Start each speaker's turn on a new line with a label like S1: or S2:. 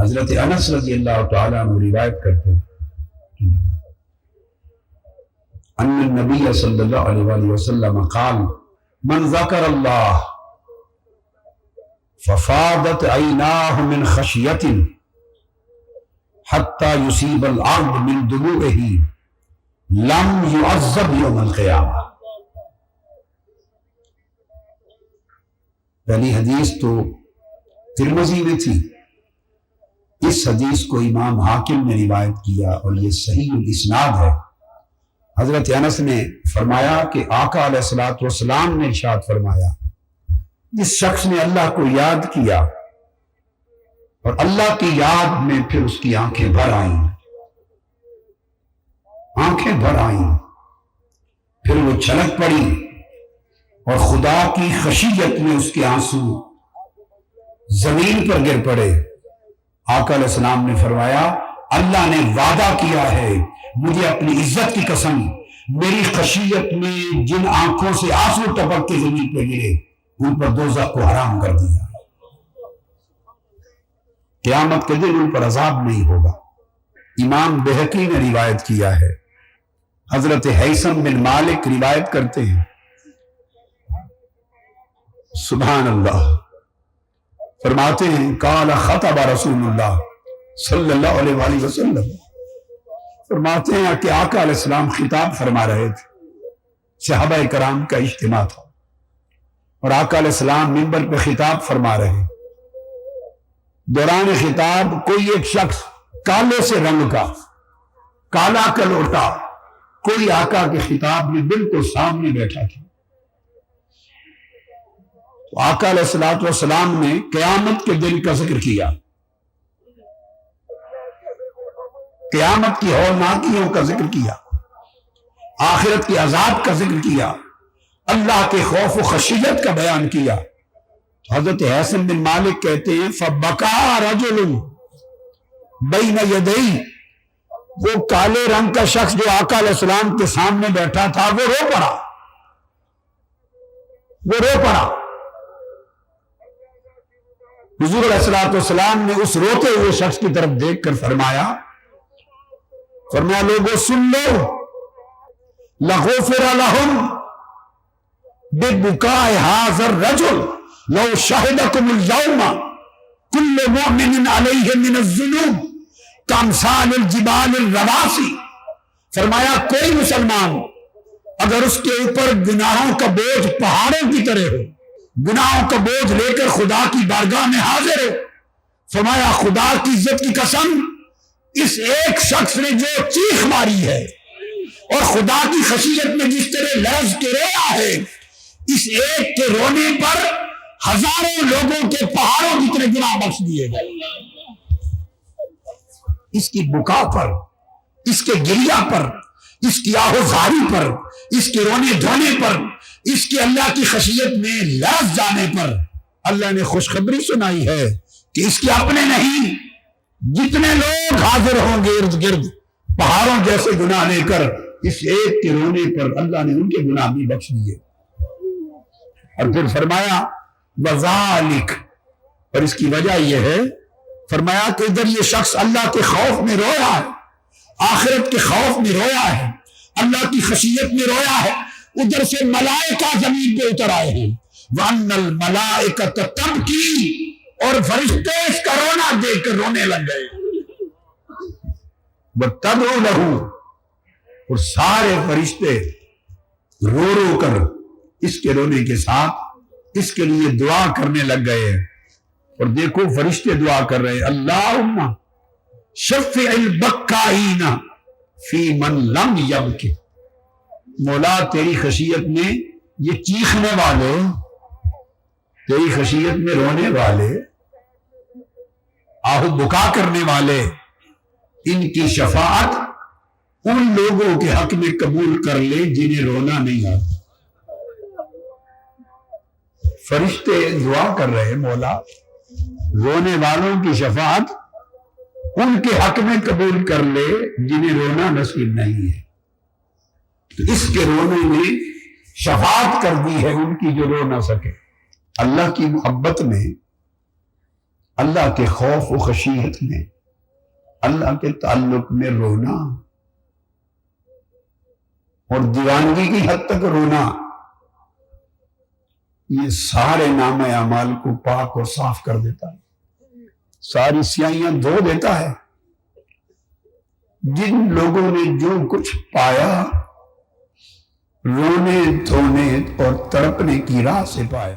S1: حضرت انس رضی اللہ تعالیٰ عنہ روایت کرتے ہیں ان النبی صلی اللہ علیہ وآلہ وسلم قال من ذکر اللہ ففاضت عیناہ من خشیۃ حتی یصیب الارض من دموعہ لم يعذب یوم القیامہ۔ پہلی حدیث تو ترمذی میں تھی، اس حدیث کو امام حاکم نے روایت کیا اور یہ صحیح الاسناد ہے۔ حضرت انس نے فرمایا کہ آقا علیہ الصلوۃ والسلام نے ارشاد فرمایا جس شخص نے اللہ کو یاد کیا اور اللہ کی یاد میں پھر اس کی آنکھیں بھر آئیں، پھر وہ چھلک پڑی اور خدا کی خشیت میں اس کے آنسو زمین پر گر پڑے۔ آقا علیہ السلام نے فرمایا اللہ نے وعدہ کیا ہے، مجھے اپنی عزت کی قسم، میری خشیت میں جن آنکھوں سے آنسو ٹپک کے زمین پہ گرے ان پر دوزخ کو حرام کر دیا، قیامت کے دن ان پر عذاب نہیں ہوگا۔ امام بہقی نے روایت کیا ہے، حضرت ہیثم بن مالک روایت کرتے ہیں، سبحان اللہ، فرماتے ہیں قال خطب رسول اللہ صلی اللہ علیہ وآلہ وسلم، فرماتے ہیں کہ آقا علیہ السلام خطاب فرما رہے تھے، صحابہ کرام کا اجتماع تھا اور آقا علیہ السلام منبر پہ خطاب فرما رہے ہیں۔ دوران خطاب کوئی ایک شخص کالے سے رنگ کا، کالا کلوٹا، کوئی آقا کے خطاب میں بالکل سامنے بیٹھا تھا۔ تو آقا علیہ الصلوۃ والسلام نے قیامت کے دن کا ذکر کیا، قیامت کی ہولناکیوں کا ذکر کیا، آخرت کے عذاب کا ذکر کیا، اللہ کے خوف و خشیت کا بیان کیا۔ تو حضرت ہیثم بن مالک کہتے ہیں فَبَكَى رَجُلٌ بَيْنَ يَدَيْهِ، وہ کالے رنگ کا شخص جو آقا علیہ السلام کے سامنے بیٹھا تھا وہ رو پڑا۔ حضور علیہ الصلوۃ والسلام نے اس روتے ہوئے شخص کی طرف دیکھ کر فرمایا لوگوں سن لو، لَغُفِرَ لَهُمْ بِبُكَاءِ هَذَا الرَّجُلِ لَوْ شَهِدَكُمُ الْيَوْمَ كُلُّ مُؤْمِنٍ عَلَيْهِ مِنَ الذُّنُوبِ کامثال الجبال الرواسی، فرمایا کوئی مسلمان اگر اس کے اوپر گناہوں کا بوجھ پہاڑوں کی طرح ہو، گناہوں کا بوجھ لے کر خدا کی بارگاہ میں حاضر ہو، فرمایا خدا کی عزت کی قسم اس ایک شخص نے جو چیخ ماری ہے اور خدا کی خشیت میں جس طرح لرز کے رویا ہے، اس ایک کے رونے پر ہزاروں لوگوں کے پہاڑوں کی طرح گناہ بخش دیے گئے۔ اس کی بکا پر، اس کے گریہ پر، اس کی آہوزاری پر، اس کے رونے دھونے پر، اس کے اللہ کی خشیت میں لرز جانے پر اللہ نے خوشخبری سنائی ہے کہ اس کے اپنے نہیں، جتنے لوگ حاضر ہوں گے ارد گرد پہاڑوں جیسے گناہ لے کر، اس ایک کے رونے پر اللہ نے ان کے گناہ بھی بخش دیے۔ اور پھر فرمایا وَذَلِكَ، اور اس کی وجہ یہ ہے، فرمایا کہ ادھر یہ شخص اللہ کے خوف میں رویا ہے، آخرت کے خوف میں رویا ہے، اللہ کی خشیت میں رویا ہے، ادھر سے ملائکہ زمین پہ اتر آئے ہیں، وَأَنَّ الْمَلَائِكَةَ تَبْكِي، اور فرشتے اس کا رونا دیکھ کر رونے لگ گئے، وَتَدْعُو لَهُ، اور سارے فرشتے رو رو کر اس کے رونے کے ساتھ اس کے لیے دعا کرنے لگ گئے۔ اور دیکھو فرشتے دعا کر رہے، اللہم شفع البکائین فی من لم یبکی، مولا تیری خشیت میں یہ چیخنے والے، تیری خشیت میں رونے والے، آہو بکا کرنے والے، ان کی شفاعت ان لوگوں کے حق میں قبول کر لے جنہیں رونا نہیں آتا۔ فرشتے دعا کر رہے، مولا رونے والوں کی شفاعت ان کے حق میں قبول کر لے جنہیں رونا نصیب نہیں ہے۔ تو اس کے رونے میں شفاعت کر دی ہے ان کی جو رو نہ سکے۔ اللہ کی محبت میں، اللہ کے خوف و خشیت میں، اللہ کے تعلق میں رونا اور دیوانگی کی حد تک رونا، یہ سارے نام اعمال کو پاک اور صاف کر دیتا ہے، ساری سیاہیاں دھو دیتا ہے۔ جن لوگوں نے جو کچھ پایا رونے دھونے اور تڑپنے کی راہ سے پایا،